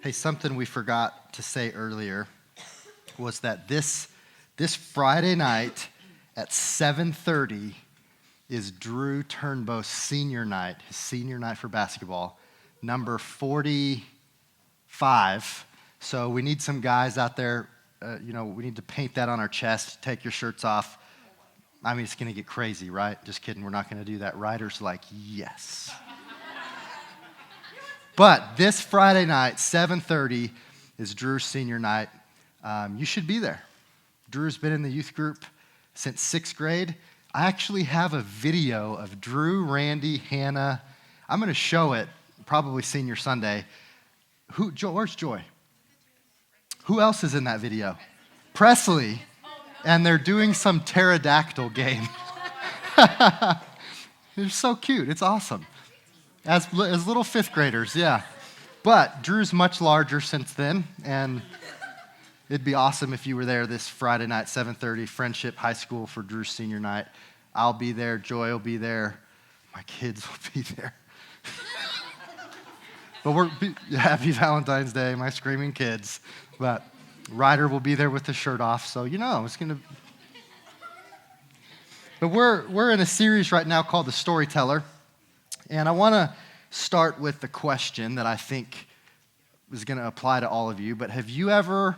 Hey, something we forgot to say earlier was that this Friday night at 7:30 is Drew Turnbow's senior night, his senior night for basketball, number 45. So we need some guys out there, we need to paint that on our chest, take your shirts off. I mean, it's going to get crazy, right? Just kidding, we're not going to do that. Ryder's like, yes. But this Friday night, 7:30, is Drew's senior night. You should be there. Drew's been in the youth group since 6th grade. I actually have a video of Drew, Randy, Hannah. I'm going to show it, probably Senior Sunday. Where's Joy? Who else is in that video? Presley. And they're doing some pterodactyl game. They're so cute. It's awesome. As little 5th graders, yeah. But Drew's much larger since then, and it'd be awesome if you were there this Friday night, 7:30, Friendship High School for Drew's senior night. I'll be there. Joy will be there. My kids will be there. But happy Valentine's Day, my screaming kids. But Ryder will be there with the shirt off, so it's going to... But we're in a series right now called The Storyteller. And I want to start with the question that I think is going to apply to all of you. But have you ever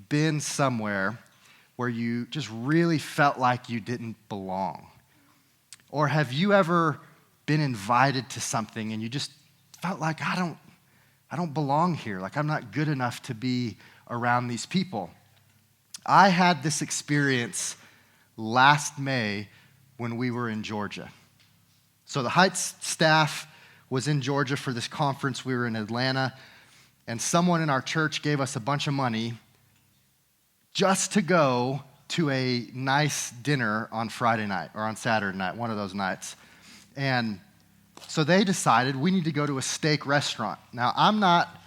been somewhere where you just really felt like you didn't belong? Or have you ever been invited to something and you just felt like, I don't belong here, like I'm not good enough to be around these people? I had this experience last May when we were in Georgia. So the Heights staff was in Georgia for this conference. We were in Atlanta, and someone in our church gave us a bunch of money just to go to a nice dinner on Friday night or on Saturday night, one of those nights. And so they decided we need to go to a steak restaurant. Now, I'm not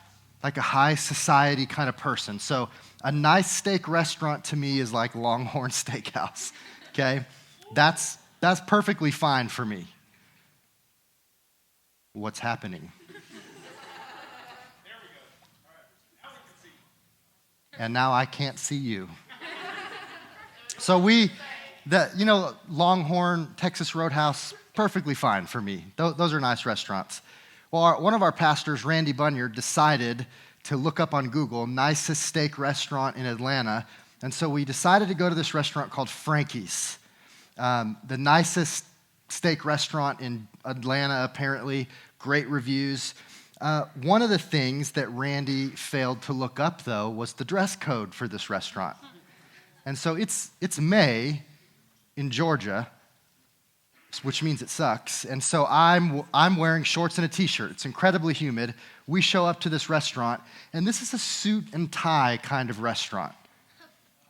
like a high society kind of person, so a nice steak restaurant to me is like Longhorn Steakhouse, okay? That's perfectly fine for me. What's happening? There we go. All right. Now we can see you. And now I can't see you. So Longhorn, Texas Roadhouse, perfectly fine for me. Those are nice restaurants. Well, one of our pastors, Randy Bunyard, decided to look up on Google, nicest steak restaurant in Atlanta. And so we decided to go to this restaurant called Frankie's. The nicest steak restaurant in Atlanta, apparently. Great reviews. One of the things that Randy failed to look up, though, was the dress code for this restaurant. And so it's May in Georgia, which means it sucks. And so I'm wearing shorts and a t-shirt. It's incredibly humid. We show up to this restaurant, and this is a suit and tie kind of restaurant.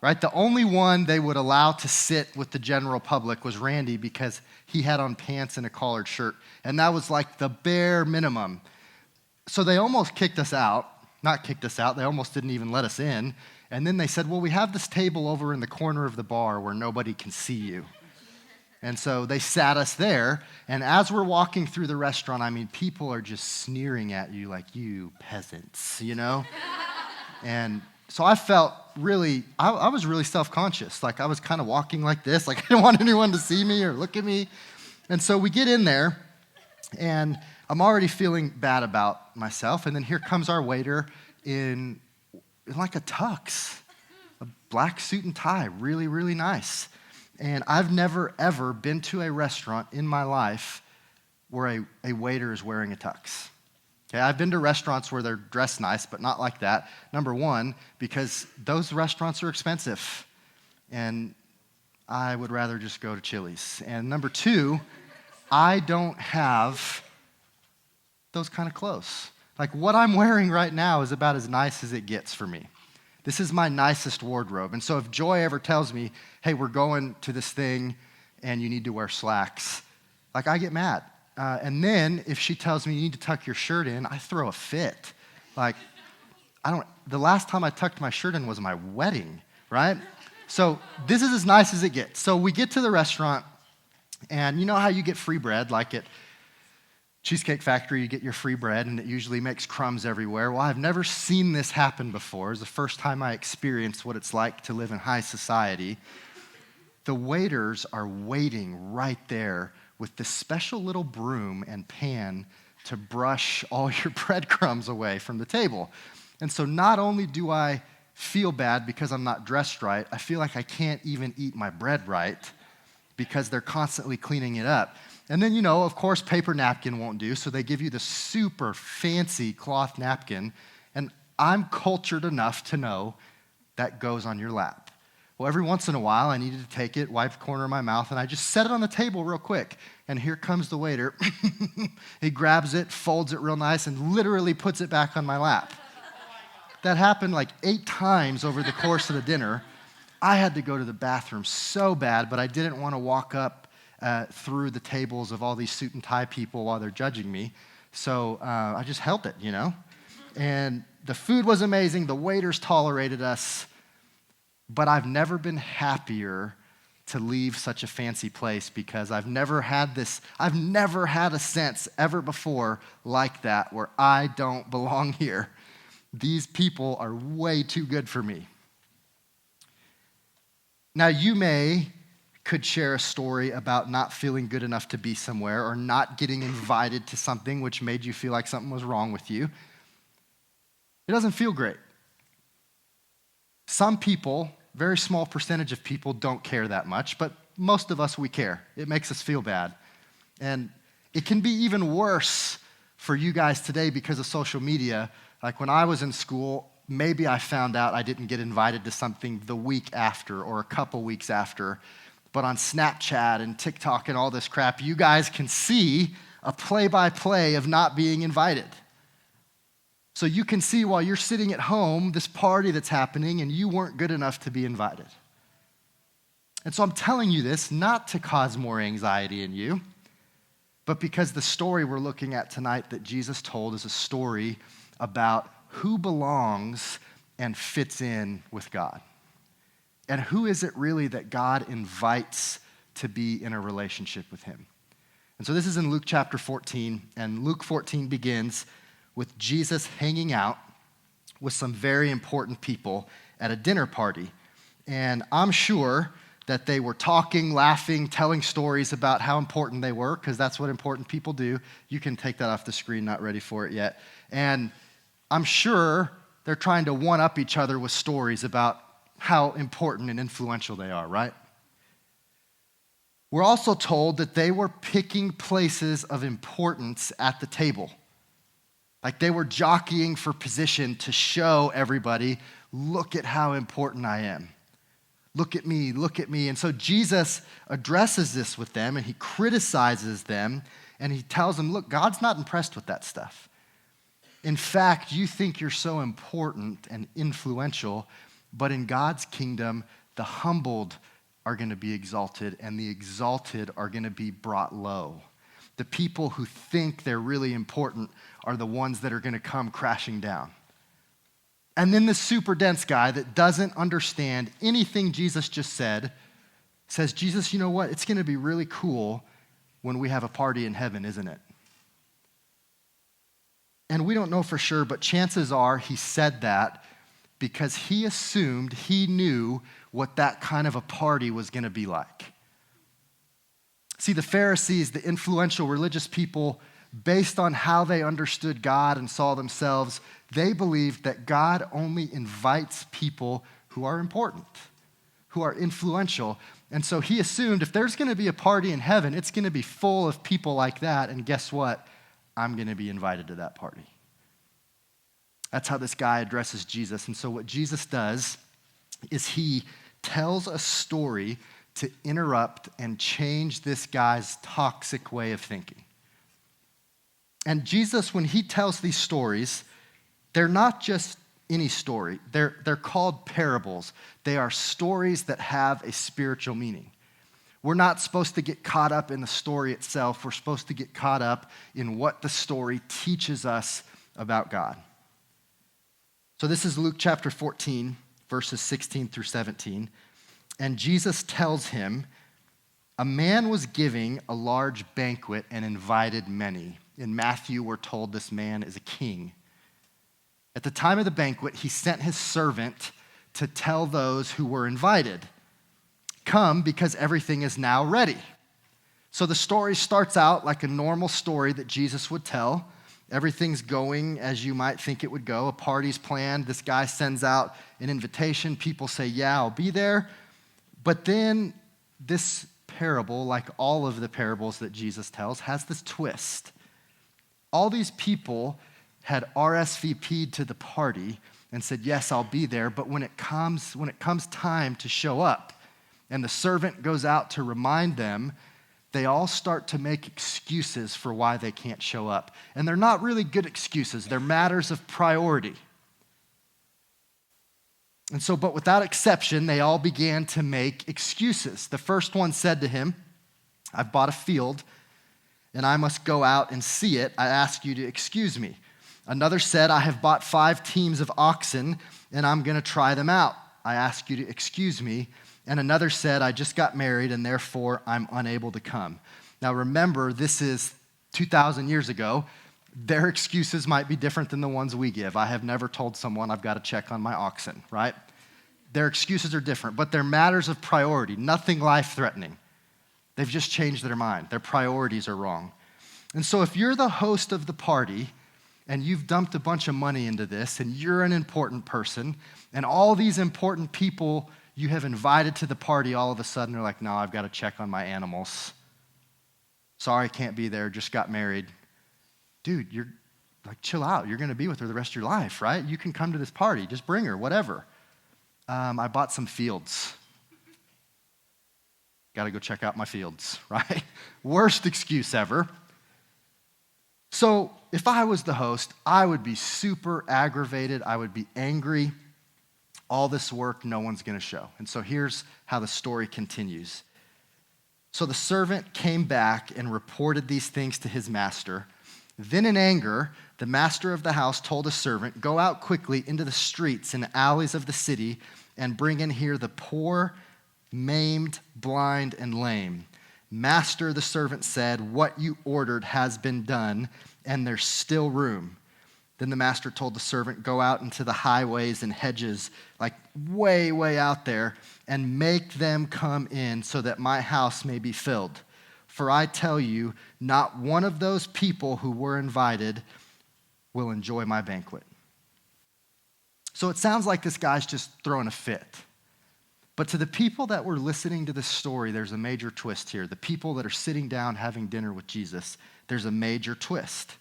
Right? The only one they would allow to sit with the general public was Randy because he had on pants and a collared shirt. And that was like the bare minimum. So they almost kicked us out. Not kicked us out. They almost didn't even let us in. And then they said, well, we have this table over in the corner of the bar where nobody can see you. And so they sat us there. And as we're walking through the restaurant, I mean, people are just sneering at you like, you peasants, And so I felt I was really self-conscious. Like I was kind of walking like this, like I didn't want anyone to see me or look at me. And so we get in there, and I'm already feeling bad about myself. And then here comes our waiter in like a tux, a black suit and tie, really, really nice. And I've never, ever been to a restaurant in my life where a waiter is wearing a tux. Okay, I've been to restaurants where they're dressed nice, but not like that. Number one, because those restaurants are expensive. And I would rather just go to Chili's. And number two, I don't have those kind of clothes. Like what I'm wearing right now is about as nice as it gets for me. This is my nicest wardrobe. And so if Joy ever tells me, hey, we're going to this thing and you need to wear slacks, like I get mad. And then if she tells me you need to tuck your shirt in, I throw a fit. Like, the last time I tucked my shirt in was my wedding, right? So this is as nice as it gets. So we get to the restaurant, and you know how you get free bread, like at Cheesecake Factory, you get your free bread, and it usually makes crumbs everywhere. Well, I've never seen this happen before. It's the first time I experienced what it's like to live in high society. The waiters are waiting right there with this special little broom and pan to brush all your breadcrumbs away from the table. And so not only do I feel bad because I'm not dressed right, I feel like I can't even eat my bread right because they're constantly cleaning it up. And then, of course, paper napkin won't do, so they give you the super fancy cloth napkin, and I'm cultured enough to know that goes on your lap. Well, every once in a while, I needed to take it, wipe the corner of my mouth, and I just set it on the table real quick. And here comes the waiter. He grabs it, folds it real nice, and literally puts it back on my lap. That happened like 8 times over the course of the dinner. I had to go to the bathroom so bad, but I didn't want to walk up through the tables of all these suit and tie people while they're judging me. So I just held it, And the food was amazing. The waiters tolerated us. But I've never been happier to leave such a fancy place because I've never had a sense ever before like that where I don't belong here. These people are way too good for me. Now, you could share a story about not feeling good enough to be somewhere or not getting invited to something which made you feel like something was wrong with you. It doesn't feel great. Some people, very small percentage of people, don't care that much, but most of us, we care. It makes us feel bad. And it can be even worse for you guys today because of social media. Like when I was in school, maybe I found out I didn't get invited to something the week after or a couple weeks after. But on Snapchat and TikTok and all this crap, you guys can see a play-by-play of not being invited. So you can see while you're sitting at home, this party that's happening, and you weren't good enough to be invited. And so I'm telling you this not to cause more anxiety in you, but because the story we're looking at tonight that Jesus told is a story about who belongs and fits in with God. And who is it really that God invites to be in a relationship with him? And so this is in Luke chapter 14, and Luke 14 begins with Jesus hanging out with some very important people at a dinner party. And I'm sure that they were talking, laughing, telling stories about how important they were, because that's what important people do. You can take that off the screen, not ready for it yet. And I'm sure they're trying to one-up each other with stories about how important and influential they are, right? We're also told that they were picking places of importance at the table. Like they were jockeying for position to show everybody, look at how important I am. Look at me, look at me. And so Jesus addresses this with them and he criticizes them and he tells them, look, God's not impressed with that stuff. In fact, you think you're so important and influential, but in God's kingdom, the humbled are going to be exalted and the exalted are going to be brought low. The people who think they're really important are the ones that are going to come crashing down. And then the super dense guy that doesn't understand anything Jesus just said says, Jesus, you know what? It's going to be really cool when we have a party in heaven, isn't it? And we don't know for sure, but chances are he said that because he assumed he knew what that kind of a party was going to be like. See, the Pharisees, the influential religious people, based on how they understood God and saw themselves, they believed that God only invites people who are important, who are influential. And so he assumed if there's going to be a party in heaven, it's going to be full of people like that. And guess what? I'm going to be invited to that party. That's how this guy addresses Jesus. And so what Jesus does is he tells a story to interrupt and change this guy's toxic way of thinking. And Jesus, when he tells these stories, they're not just any story. They're called parables. They are stories that have a spiritual meaning. We're not supposed to get caught up in the story itself. We're supposed to get caught up in what the story teaches us about God. So this is Luke chapter 14, verses 16 through 17. And Jesus tells him, a man was giving a large banquet and invited many. In Matthew, we're told this man is a king. At the time of the banquet, he sent his servant to tell those who were invited, come because everything is now ready. So the story starts out like a normal story that Jesus would tell. Everything's going as you might think it would go. A party's planned. This guy sends out an invitation. People say, yeah, I'll be there. But then this parable, like all of the parables that Jesus tells, has this twist. All these people had RSVP'd to the party and said, yes, I'll be there. But when it comes time to show up and the servant goes out to remind them, they all start to make excuses for why they can't show up. And they're not really good excuses. They're matters of priority. And so, but without exception, they all began to make excuses. The first one said to him, I've bought a field and I must go out and see it. I ask you to excuse me. Another said, I have bought 5 teams of oxen, and I'm going to try them out. I ask you to excuse me. And another said, I just got married, and therefore I'm unable to come. Now remember, this is 2,000 years ago. Their excuses might be different than the ones we give. I have never told someone I've got to check on my oxen, right? Their excuses are different, but they're matters of priority, nothing life-threatening. They've just changed their mind. Their priorities are wrong. And so if you're the host of the party, and you've dumped a bunch of money into this, and you're an important person, and all these important people you have invited to the party all of a sudden are like, no, I've got to check on my animals. Sorry, can't be there, just got married. Dude, you're like, chill out. You're going to be with her the rest of your life, right? You can come to this party. Just bring her, whatever. I bought some fields. Got to go check out my fields, right? Worst excuse ever. So if I was the host, I would be super aggravated. I would be angry. All this work, no one's going to show. And so here's how the story continues. So the servant came back and reported these things to his master. Then in anger, the master of the house told his servant, go out quickly into the streets and alleys of the city and bring in here the poor, maimed, blind, and lame. Master, the servant said, what you ordered has been done, and there's still room. Then the master told the servant, go out into the highways and hedges, like way, way out there, and make them come in so that my house may be filled. For I tell you, not one of those people who were invited will enjoy my banquet. So it sounds like this guy's just throwing a fit. But to the people that were listening to this story, there's a major twist here. The people that are sitting down having dinner with Jesus, there's a major twist.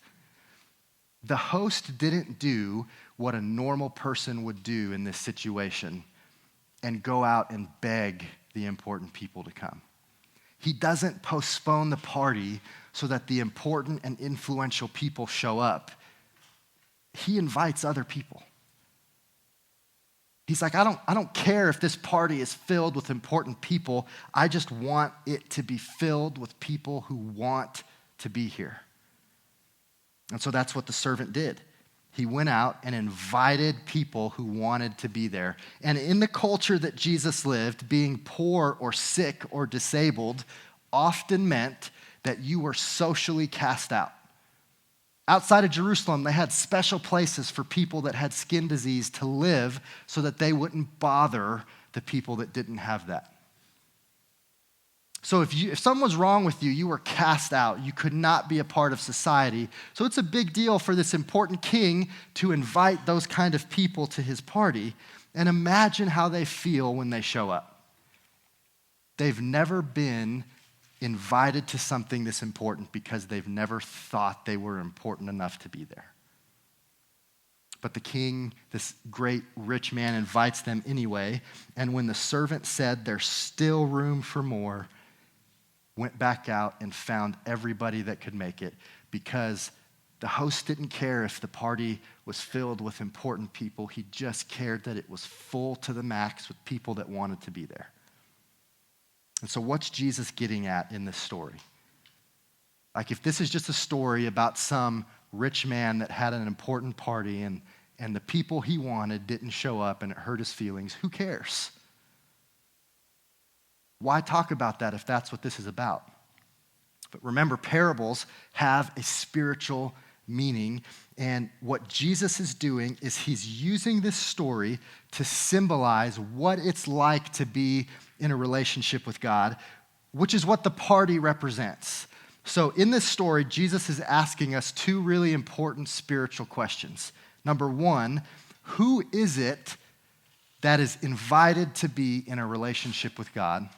The host didn't do what a normal person would do in this situation and go out and beg the important people to come. He doesn't postpone the party so that the important and influential people show up. He invites other people. He's like, I don't care if this party is filled with important people. I just want it to be filled with people who want to be here. And so that's what the servant did. He went out and invited people who wanted to be there. And in the culture that Jesus lived, being poor or sick or disabled often meant that you were socially cast out. Outside of Jerusalem, they had special places for people that had skin disease to live so that they wouldn't bother the people that didn't have that. So if something was wrong with you, you were cast out. You could not be a part of society. So it's a big deal for this important king to invite those kind of people to his party. And imagine how they feel when they show up. They've never been invited to something this important because they've never thought they were important enough to be there. But the king, this great rich man, invites them anyway. And when the servant said, "There's still room for more," went back out and found everybody that could make it, because the host didn't care if the party was filled with important people. He just cared that it was full to the max with people that wanted to be there. And so what's Jesus getting at in this story? Like, if this is just a story about some rich man that had an important party and the people he wanted didn't show up and it hurt his feelings, who cares? Why talk about that if that's what this is about? But remember, parables have a spiritual meaning, and what Jesus is doing is he's using this story to symbolize what it's like to be in a relationship with God, which is what the party represents. So in this story, Jesus is asking us two really important spiritual questions. Number one, who is it that is invited to be in a relationship with God?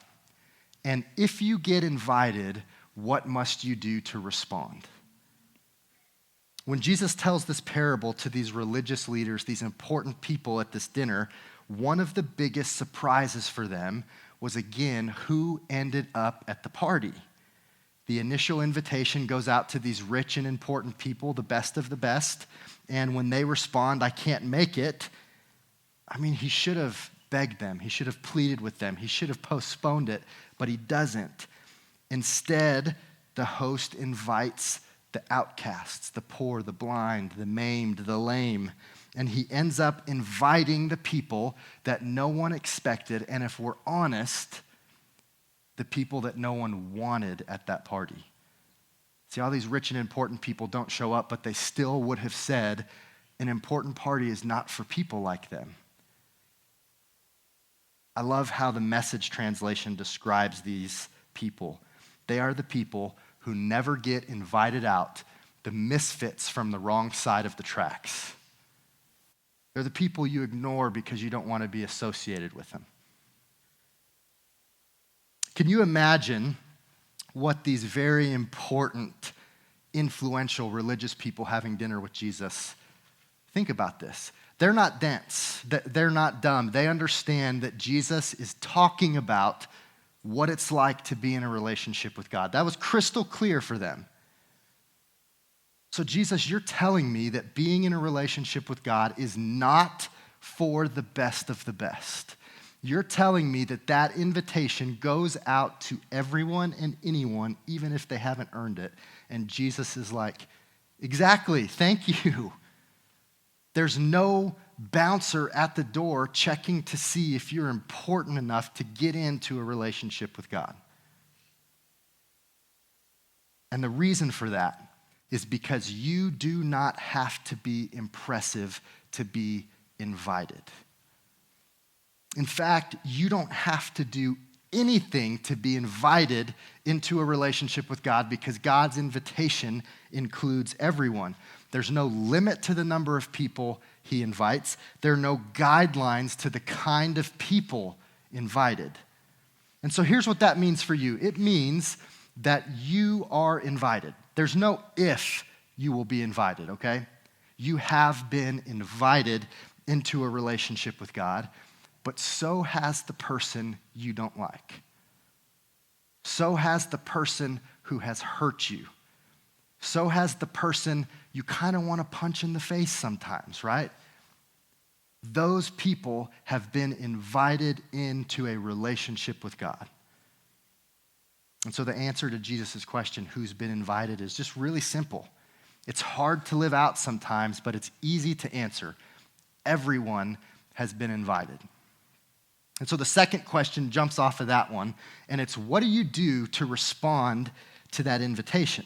And if you get invited, what must you do to respond? When Jesus tells this parable to these religious leaders, these important people at this dinner, one of the biggest surprises for them was, again, who ended up at the party. The initial invitation goes out to these rich and important people, the best of the best, and when they respond, "I can't make it," I mean, he should have begged them. He should have pleaded with them. He should have postponed it, but he doesn't. Instead, the host invites the outcasts, the poor, the blind, the maimed, the lame, and he ends up inviting the people that no one expected, and if we're honest, the people that no one wanted at that party. See, all these rich and important people don't show up, but they still would have said an important party is not for people like them. I love how the Message translation describes these people. They are the people who never get invited out, the misfits from the wrong side of the tracks. They're the people you ignore because you don't want to be associated with them. Can you imagine what these very important, influential religious people having dinner with Jesus? Think about this. They're not dense. They're not dumb. They understand that Jesus is talking about what it's like to be in a relationship with God. That was crystal clear for them. So, Jesus, you're telling me that being in a relationship with God is not for the best of the best. You're telling me that that invitation goes out to everyone and anyone, even if they haven't earned it. And Jesus is like, exactly, thank you. There's no bouncer at the door checking to see if you're important enough to get into a relationship with God. And the reason for that is because you do not have to be impressive to be invited. In fact, you don't have to do anything to be invited into a relationship with God, because God's invitation includes everyone. There's no limit to the number of people he invites. There are no guidelines to the kind of people invited. And so here's what that means for you. It means that you are invited. There's no if you will be invited, okay? You have been invited into a relationship with God, but so has the person you don't like. So has the person who has hurt you. So has the person you kind of want to punch in the face sometimes, right? Those people have been invited into a relationship with God. And so the answer to Jesus' question, who's been invited, is just really simple. It's hard to live out sometimes, but it's easy to answer. Everyone has been invited. And so the second question jumps off of that one, and it's, what do you do to respond to that invitation?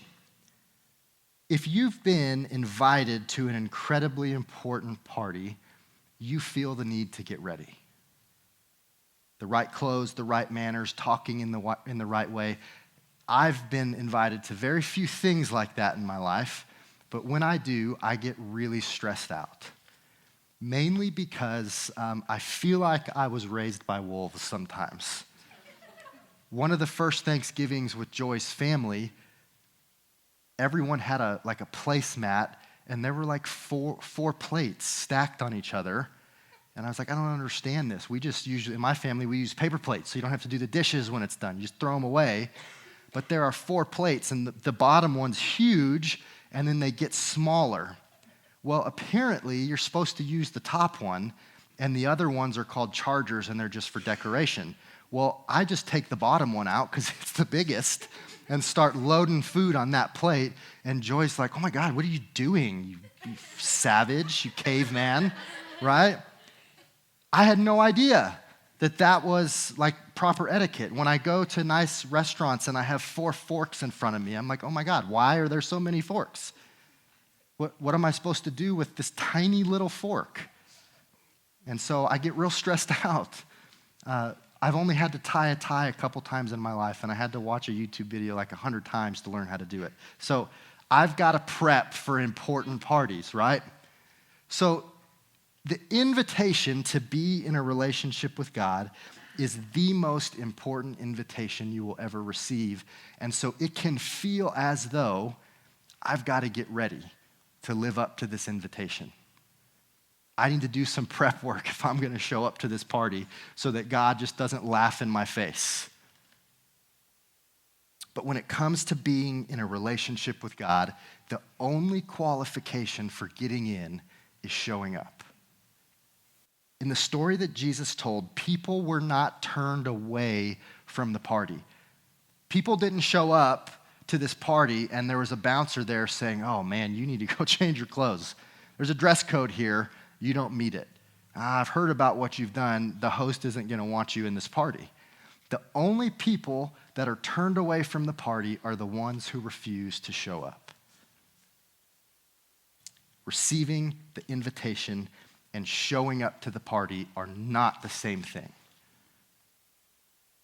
If you've been invited to an incredibly important party, you feel the need to get ready. The right clothes, the right manners, talking in the right way. I've been invited to very few things like that in my life, but when I do, I get really stressed out. Mainly because I feel like I was raised by wolves sometimes. One of the first Thanksgivings with Joy's family, everyone had a placemat, and there were like four plates stacked on each other. And I was like, I don't understand this. We just usually, in my family, we use paper plates, so you don't have to do the dishes when it's done. You just throw them away. But there are 4 plates, and the bottom one's huge, and then they get smaller. Well, apparently, you're supposed to use the top one, and the other ones are called chargers, and they're just for decoration. Well, I just take the bottom one out because it's the biggest and start loading food on that plate. And Joy's like, oh my God, what are you doing, you savage, you caveman, right? I had no idea that was like proper etiquette. When I go to nice restaurants and I have 4 forks in front of me, I'm like, oh my God, why are there so many forks? What am I supposed to do with this tiny little fork? And so I get real stressed out. I've only had to tie a tie a couple times in my life, and I had to watch a YouTube video like 100 times to learn how to do it. So I've got to prep for important parties, right? So the invitation to be in a relationship with God is the most important invitation you will ever receive. And so it can feel as though I've got to get ready to live up to this invitation. I need to do some prep work if I'm going to show up to this party so that God just doesn't laugh in my face. But when it comes to being in a relationship with God, the only qualification for getting in is showing up. In the story that Jesus told, people were not turned away from the party. People didn't show up to this party and there was a bouncer there saying, oh man, you need to go change your clothes. There's a dress code here. You don't meet it. I've heard about what you've done. The host isn't going to want you in this party. The only people that are turned away from the party are the ones who refuse to show up. Receiving the invitation and showing up to the party are not the same thing.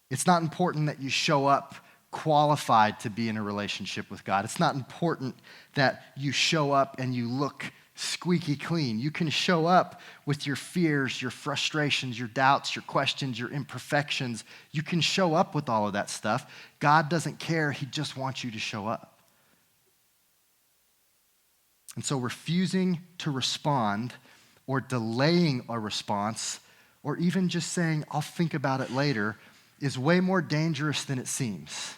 It's not important that you show up qualified to be in a relationship with God. It's not important that you show up and you look squeaky clean. You can show up with your fears, your frustrations, your doubts, your questions, your imperfections. You can show up with all of that stuff. God doesn't care. He just wants you to show up. And so refusing to respond or delaying a response or even just saying, I'll think about it later, is way more dangerous than it seems.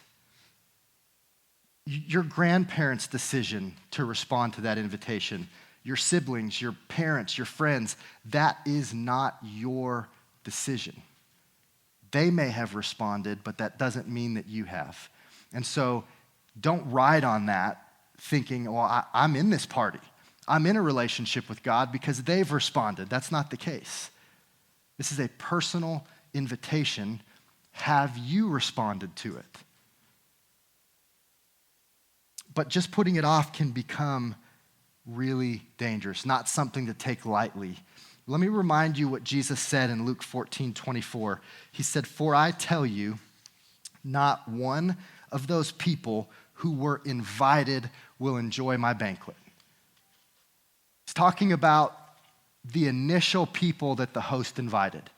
Your grandparents' decision to respond to that invitation, your siblings, your parents, your friends, that is not your decision. They may have responded, but that doesn't mean that you have. And so don't ride on that thinking, well, I'm in this party. I'm in a relationship with God because they've responded. That's not the case. This is a personal invitation. Have you responded to it? But just putting it off can become really dangerous, not something to take lightly. Let me remind you what Jesus said in Luke 14:24. He said, for I tell you, not one of those people who were invited will enjoy my banquet. He's talking about the initial people that the host invited.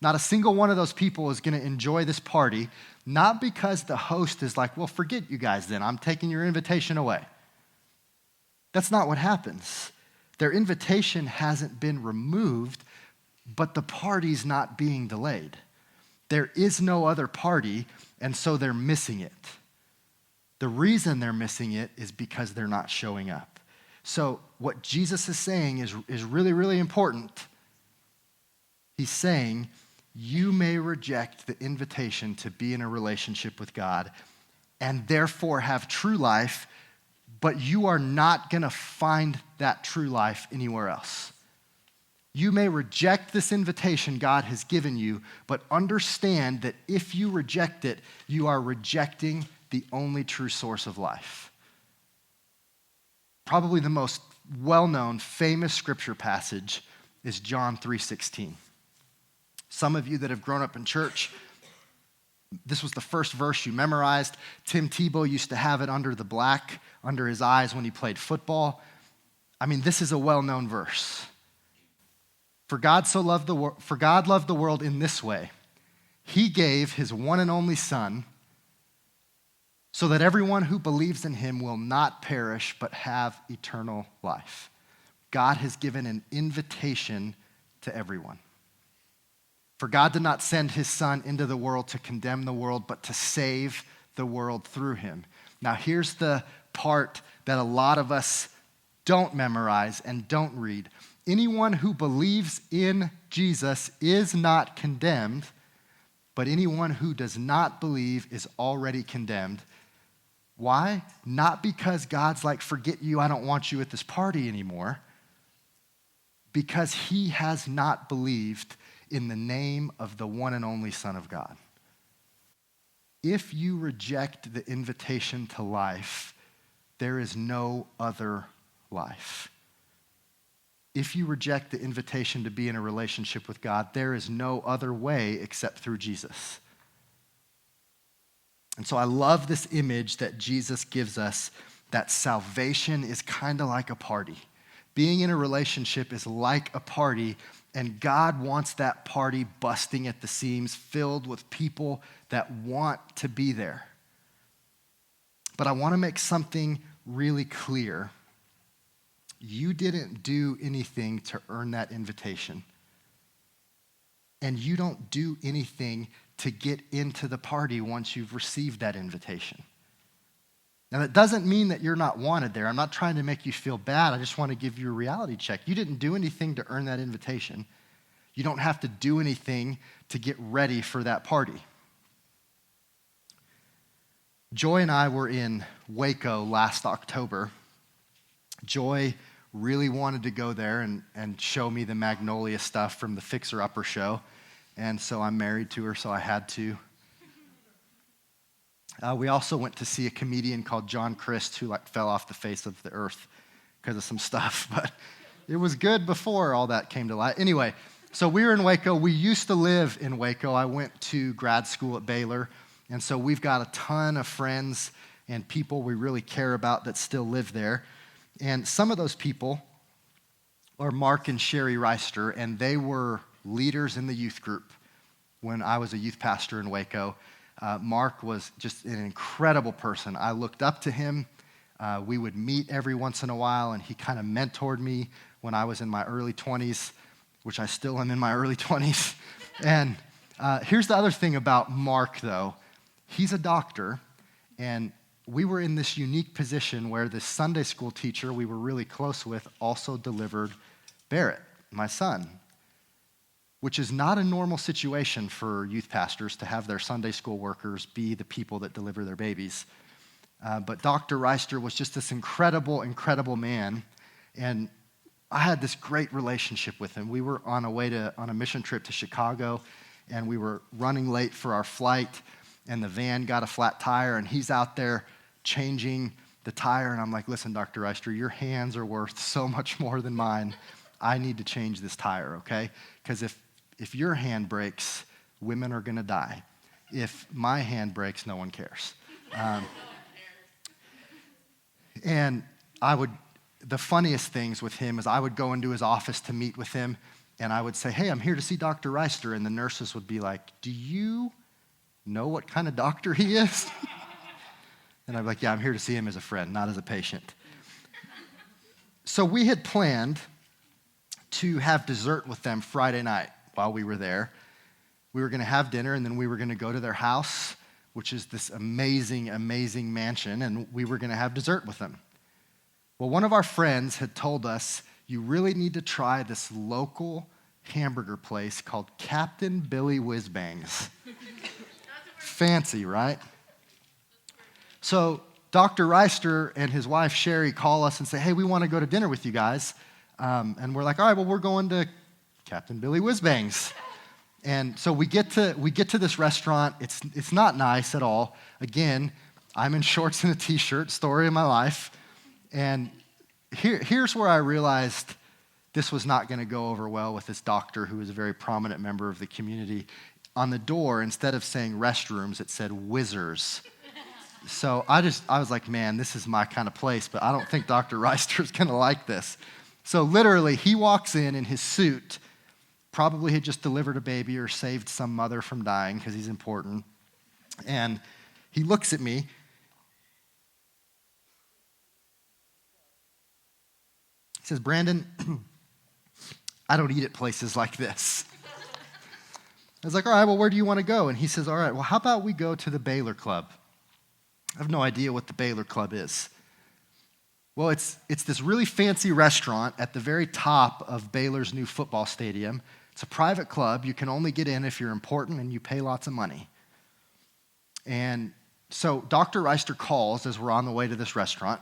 Not a single one of those people is going to enjoy this party, not because the host is like, well, forget you guys then. I'm taking your invitation away. That's not what happens. Their invitation hasn't been removed, but the party's not being delayed. There is no other party, and so they're missing it. The reason they're missing it is because they're not showing up. So what Jesus is saying is really, really important. He's saying, you may reject the invitation to be in a relationship with God and therefore have true life, but you are not going to find that true life anywhere else. You may reject this invitation God has given you, but understand that if you reject it, you are rejecting the only true source of life. Probably the most well-known, famous scripture passage is John 3:16. Some of you that have grown up in church, this was the first verse you memorized. Tim Tebow used to have it under the black, under his eyes when he played football. I mean, this is a well-known verse. For God loved the world in this way. He gave his one and only Son so that everyone who believes in him will not perish but have eternal life. God has given an invitation to everyone. For God did not send his Son into the world to condemn the world, but to save the world through him. Now, here's the part that a lot of us don't memorize and don't read. Anyone who believes in Jesus is not condemned, but anyone who does not believe is already condemned. Why? Not because God's like, forget you, I don't want you at this party anymore. Because he has not believed in the name of the one and only Son of God. If you reject the invitation to life, there is no other life. If you reject the invitation to be in a relationship with God, there is no other way except through Jesus. And so I love this image that Jesus gives us, that salvation is kind of like a party. Being in a relationship is like a party, and God wants that party busting at the seams, filled with people that want to be there. But I want to make something really clear. You didn't do anything to earn that invitation. And you don't do anything to get into the party once you've received that invitation. Now, that doesn't mean that you're not wanted there. I'm not trying to make you feel bad. I just want to give you a reality check. You didn't do anything to earn that invitation. You don't have to do anything to get ready for that party. Joy and I were in Waco last October. Joy really wanted to go there and show me the Magnolia stuff from the Fixer Upper show. And so I'm married to her, so I had to. We also went to see a comedian called John Crist who fell off the face of the earth because of some stuff. But it was good before all that came to light. Anyway, so we were in Waco. We used to live in Waco. I went to grad school at Baylor. And so we've got a ton of friends and people we really care about that still live there. And some of those people are Mark and Sherry Reister, and they were leaders in the youth group when I was a youth pastor in Waco. Mark was just an incredible person. I looked up to him. We would meet every once in a while, and he kind of mentored me when I was in my early 20s, which I still am in my early 20s. And here's the other thing about Mark, though. He's a doctor, and we were in this unique position where this Sunday school teacher we were really close with also delivered Barrett, my son, which is not a normal situation for youth pastors to have their Sunday school workers be the people that deliver their babies. But Dr. Reister was just this incredible, incredible man, and I had this great relationship with him. We were on a mission trip to Chicago, and we were running late for our flight, and the van got a flat tire, and he's out there changing the tire, and I'm like, listen, Dr. Reister, your hands are worth so much more than mine. I need to change this tire, okay? Because if your hand breaks, women are going to die. If my hand breaks, no one cares. And the funniest things with him is I would go into his office to meet with him, and I would say, hey, I'm here to see Dr. Reister, and the nurses would be like, do you know what kind of doctor he is? And I'd be like, yeah, I'm here to see him as a friend, not as a patient. So we had planned to have dessert with them Friday night while we were there. We were going to have dinner, and then we were going to go to their house, which is this amazing, amazing mansion, and we were going to have dessert with them. Well, one of our friends had told us, you really need to try this local hamburger place called Captain Billy Whiz Bangs. Fancy, right? So Dr. Reister and his wife, Sherry, call us and say, hey, we want to go to dinner with you guys. And we're like, all right, well, we're going to Captain Billy Whiz Bangs. And so we get to this restaurant. It's not nice at all. Again, I'm in shorts and a t-shirt, story of my life. And here's where I realized this was not going to go over well with this doctor who was a very prominent member of the community. On the door, instead of saying restrooms, it said Whizzers. So I was like, man, this is my kind of place, but I don't think Dr. Reister's going to like this. So literally, he walks in his suit, probably had just delivered a baby or saved some mother from dying because he's important. And he looks at me, He says, Brandon, I don't eat at places like this. I was like, all right, well, where do you want to go? And he says, all right, well, how about we go to the Baylor Club? I have no idea what the Baylor Club is. Well, it's this really fancy restaurant at the very top of Baylor's new football stadium. It's a private club. You can only get in if you're important and you pay lots of money. And so Dr. Reister calls as we're on the way to this restaurant.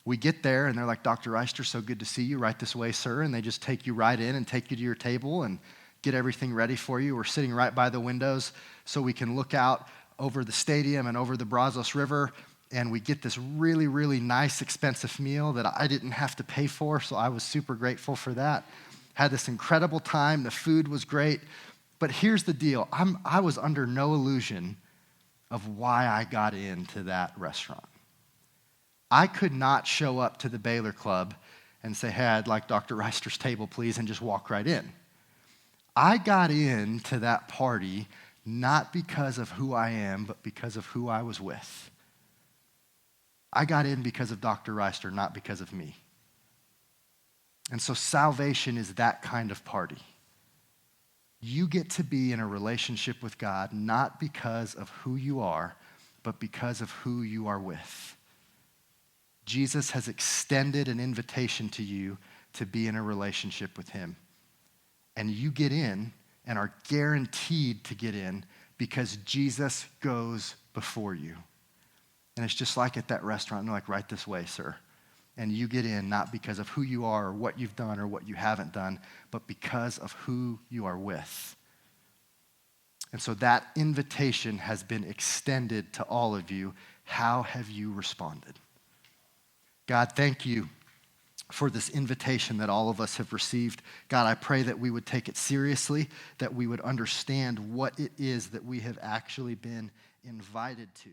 We get there, and they're like, Dr. Reister, so good to see you. Right this way, sir. And they just take you right in and take you to your table and get everything ready for you. We're sitting right by the windows so we can look out over the stadium and over the Brazos River, and we get this really, really nice, expensive meal that I didn't have to pay for, so I was super grateful for that. Had this incredible time. The food was great. But here's the deal. I was under no illusion of why I got into that restaurant. I could not show up to the Baylor Club and say, hey, I'd like Dr. Reister's table, please, and just walk right in. I got into that party not because of who I am, but because of who I was with. I got in because of Dr. Reister, not because of me. And so salvation is that kind of party. You get to be in a relationship with God not because of who you are, but because of who you are with. Jesus has extended an invitation to you to be in a relationship with him. And you get in and are guaranteed to get in because Jesus goes before you. And it's just like at that restaurant, and they're like, right this way, sir. And you get in not because of who you are or what you've done or what you haven't done, but because of who you are with. And so that invitation has been extended to all of you. How have you responded? God, thank you for this invitation that all of us have received. God, I pray that we would take it seriously, that we would understand what it is that we have actually been invited to.